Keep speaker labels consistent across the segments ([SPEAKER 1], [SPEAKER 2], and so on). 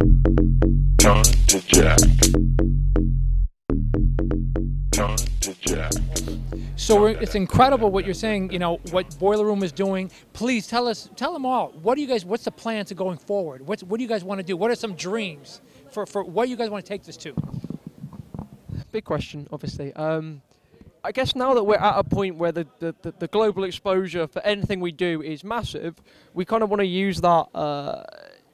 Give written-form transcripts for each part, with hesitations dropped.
[SPEAKER 1] Time to jack. Time to jack.
[SPEAKER 2] So it's incredible what you're saying, you know, what Boiler Room is doing. Please tell them all. What's the plan to going forward? What do you guys want to do? What are some dreams for what you guys want to take this to?
[SPEAKER 3] Big question, obviously. I guess now that we're at a point where the global exposure for anything we do is massive, we kind of want to use that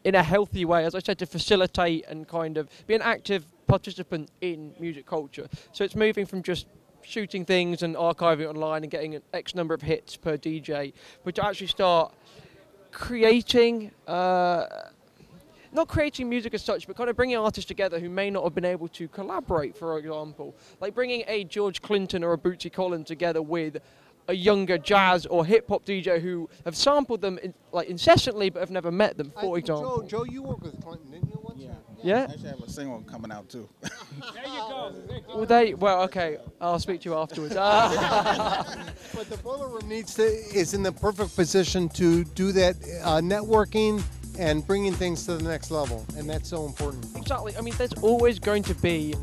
[SPEAKER 3] in a healthy way, as I said, to facilitate and kind of be an active participant in music culture. So it's moving from just shooting things and archiving it online and getting an X number of hits per DJ, but to actually start creating, not creating music as such, but kind of bringing artists together who may not have been able to collaborate, for example. Like bringing a George Clinton or a Bootsy Collins together with a younger jazz or hip-hop DJ who have sampled them like incessantly but have never met them, for example.
[SPEAKER 4] Joe, you worked with Clinton, didn't you? Once?
[SPEAKER 3] Yeah.
[SPEAKER 5] I actually have a single coming out too.
[SPEAKER 2] There you go.
[SPEAKER 3] Well, okay, I'll speak to you afterwards.
[SPEAKER 4] But the Boiler Room is in the perfect position to do that networking and bringing things to the next level, and that's so important.
[SPEAKER 3] Exactly. I mean, there's always going to be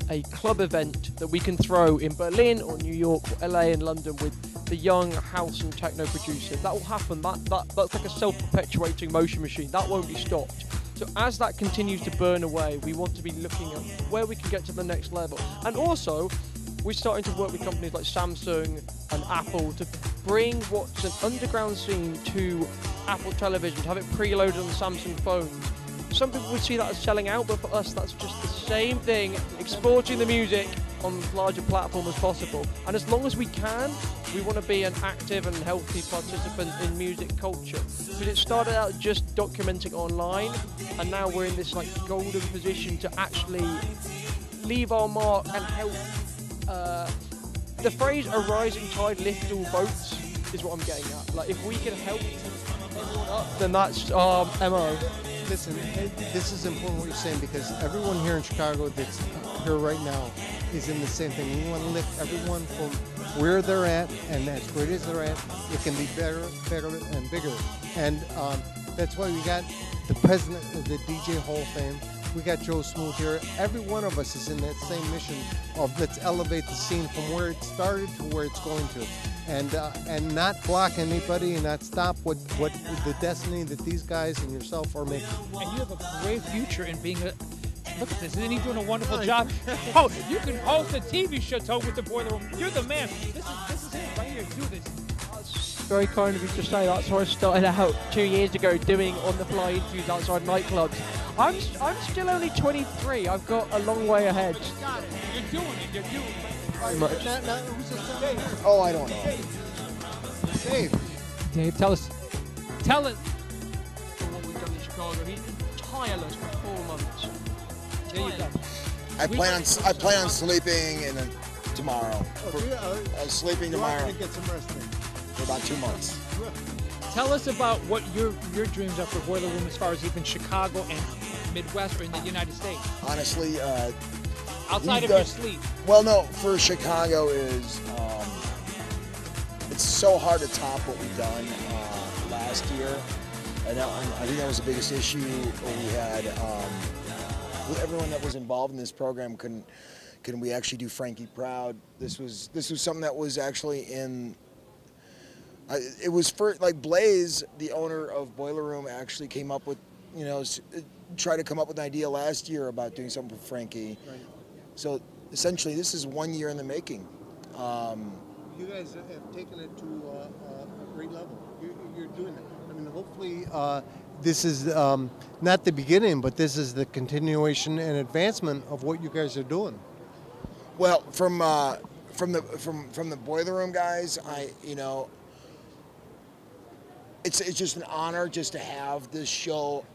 [SPEAKER 3] a club event that we can throw in Berlin or New York or LA and London with the young house and techno producers. That will happen. That's like a self-perpetuating motion machine. That won't be stopped. So as that continues to burn away, we want to be looking at where we can get to the next level. And also, we're starting to work with companies like Samsung and Apple to bring what's an underground scene to Apple television, to have it preloaded on Samsung phones. Some people would see that as selling out, but for us that's just the same thing, exporting the music on as large a platform as possible. And as long as we can, we want to be an active and healthy participant in music culture. Because it started out just documenting online, and now we're in this like golden position to actually leave our mark and help. The phrase "a rising tide lifts all boats" is what I'm getting at. Like, if we can help everyone up, then that's our MO.
[SPEAKER 4] Listen, this is important what you're saying, because everyone here in Chicago that's here right now is in the same thing. We want to lift everyone from where they're at, and as great as they're at, it can be better, and bigger. And that's why we got the president of the DJ Hall of Fame. We got Joe Smooth here. Every one of us is in that same mission of let's elevate the scene from where it started to where it's going to, and not block anybody and not stop what the destiny that these guys and yourself are making.
[SPEAKER 2] And you have a great future in being a. Look at this! Isn't he doing a wonderful job? Oh, you can host a TV show with the Boiler Room. You're the man. This is it right here. Do this.
[SPEAKER 3] Very kind of you to say. That's what I started out 2 years ago doing on-the-fly interviews outside nightclubs. I'm still only 23. I've got a long way ahead.
[SPEAKER 2] You're doing it. You're doing it.
[SPEAKER 3] Very much.
[SPEAKER 4] Who's this Dave?
[SPEAKER 5] Oh, I don't know.
[SPEAKER 4] Dave.
[SPEAKER 2] Dave, tell us. Tell it.
[SPEAKER 3] For what we've done in Chicago, he's been tireless for 4 months.
[SPEAKER 2] There you go.
[SPEAKER 5] I plan on sleeping and then tomorrow. Sleeping tomorrow
[SPEAKER 4] To get some rest in.
[SPEAKER 5] for about 2 months.
[SPEAKER 2] Tell us about what your dreams are for Boiler Room as far as even Chicago and Midwest or in the United States.
[SPEAKER 5] Honestly,
[SPEAKER 2] Outside of your sleep.
[SPEAKER 5] well, no, for Chicago is it's so hard to top what we've done last year, and I think that was the biggest issue we had. With everyone that was involved in this program, can we actually do Frankie proud? This was something that was actually in. It was for like Blaze, the owner of Boiler Room, actually came up with, tried to come up with an idea last year about doing something for Frankie.
[SPEAKER 4] Right.
[SPEAKER 5] So essentially, this is 1 year in the making.
[SPEAKER 4] You guys have taken it to a great level. You're doing it. I mean, hopefully, this is not the beginning, but this is the continuation and advancement of what you guys are doing.
[SPEAKER 5] Well, from the Boiler Room guys, it's just an honor just to have this show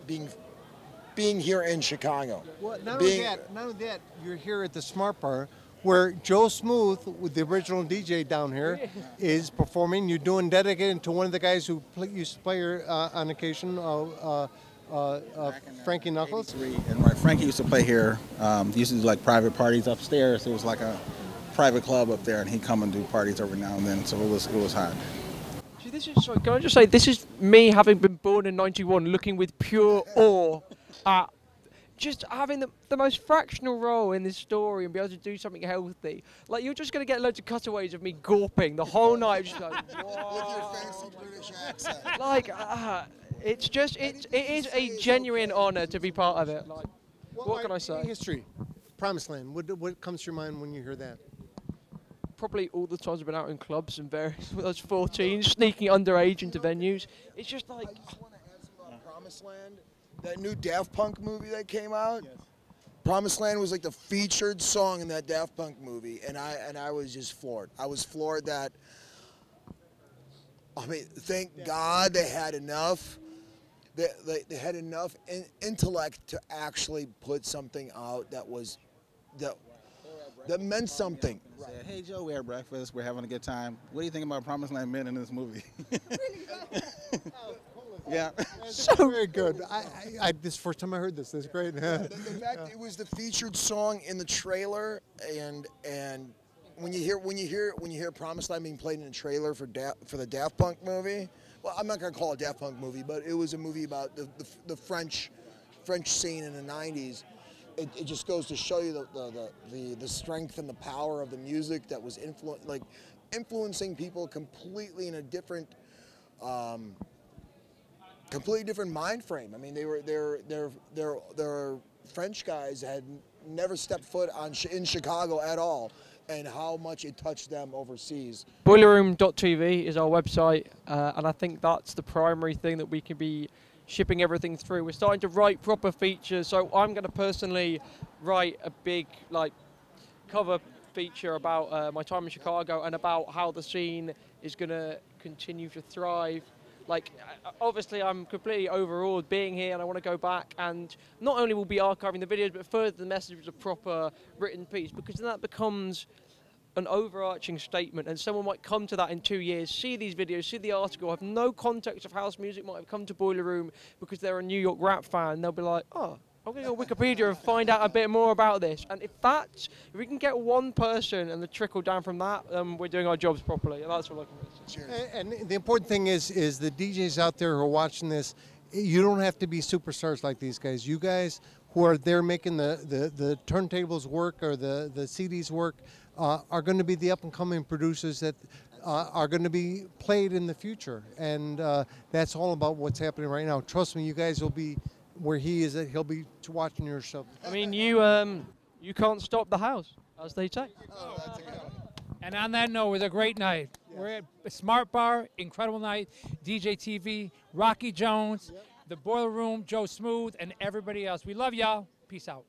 [SPEAKER 5] being here in Chicago.
[SPEAKER 4] Well, not only that, you're here at the Smart Bar, where Joe Smooth, with the original DJ down here, is performing. You're doing dedicated to one of the guys who used to play here on occasion, Frankie Knuckles.
[SPEAKER 6] And right, Frankie used to play here. He used to do like private parties upstairs. It was like a private club up there, and he'd come and do parties every now and then. So it was hot.
[SPEAKER 3] See, this is, sorry, can I just say, this is me having been born in '91, looking with pure awe at just having the most fractional role in this story and be able to do something healthy. Like, you're just going to get loads of cutaways of me gawping the whole night, just like,
[SPEAKER 5] With your fancy British accent.
[SPEAKER 3] like, it's just, it is a genuine honour to be part of it. Like, what can I say?
[SPEAKER 4] History, Promised Land. What comes to your mind when you hear that?
[SPEAKER 3] Probably all the times I've been out in clubs and various, when I was 14, sneaking underage into venues. It's just like,
[SPEAKER 5] I just want to add something about Promised Land. That new Daft Punk movie that came out. Yes. Promised Land was like the featured song in that Daft Punk movie, and I was just floored. I was floored that. I mean, thank God they had enough. They had enough intellect to actually put something out that was that meant something.
[SPEAKER 6] Said, hey Joe, we're at breakfast. We're having a good time. What do you think about Promised Land men in this movie? Yeah.
[SPEAKER 4] So very good. This is the first time I heard this. That's great.
[SPEAKER 5] The fact it was the featured song in the trailer, and when you hear Promised Land being played in a trailer for the Daft Punk movie, well, I'm not gonna call it a Daft Punk movie, but it was a movie about the French scene in the '90s. It just goes to show you the strength and the power of the music that was influencing people completely in a different. Completely different mind frame. I mean, they're French guys had never stepped foot in Chicago at all, and how much it touched them overseas.
[SPEAKER 3] BOILERROOM.tv is our website, and I think that's the primary thing that we can be shipping everything through. We're starting to write proper features, so I'm going to personally write a big cover feature about my time in Chicago and about how the scene is going to continue to thrive. Like, obviously, I'm completely overawed being here, and I want to go back, and not only will be archiving the videos, but further the message with a proper written piece, because then that becomes an overarching statement, and someone might come to that in 2 years, see these videos, see the article, have no context of house music, might have come to Boiler Room because they're a New York rap fan, and they'll be like, oh, I'm going to go Wikipedia and find out a bit more about this. And if we can get one person and the trickle down from that, we're doing our jobs properly, and that's what I can do.
[SPEAKER 4] And the important thing is the DJs out there who are watching this, you don't have to be superstars like these guys. You guys who are there making the turntables work or the CDs work are going to be the up-and-coming producers that are going to be played in the future. And that's all about what's happening right now. Trust me, you guys will be where he is, he'll be watching your stuff.
[SPEAKER 3] I mean, you can't stop the house, as they say.
[SPEAKER 5] Oh, that's a good one.
[SPEAKER 2] And on that note, it was a great night. Yes. We're at a Smart Bar, incredible night. DJ TV, Rocky Jones, the Boiler Room, Joe Smooth, and everybody else. We love y'all. Peace out.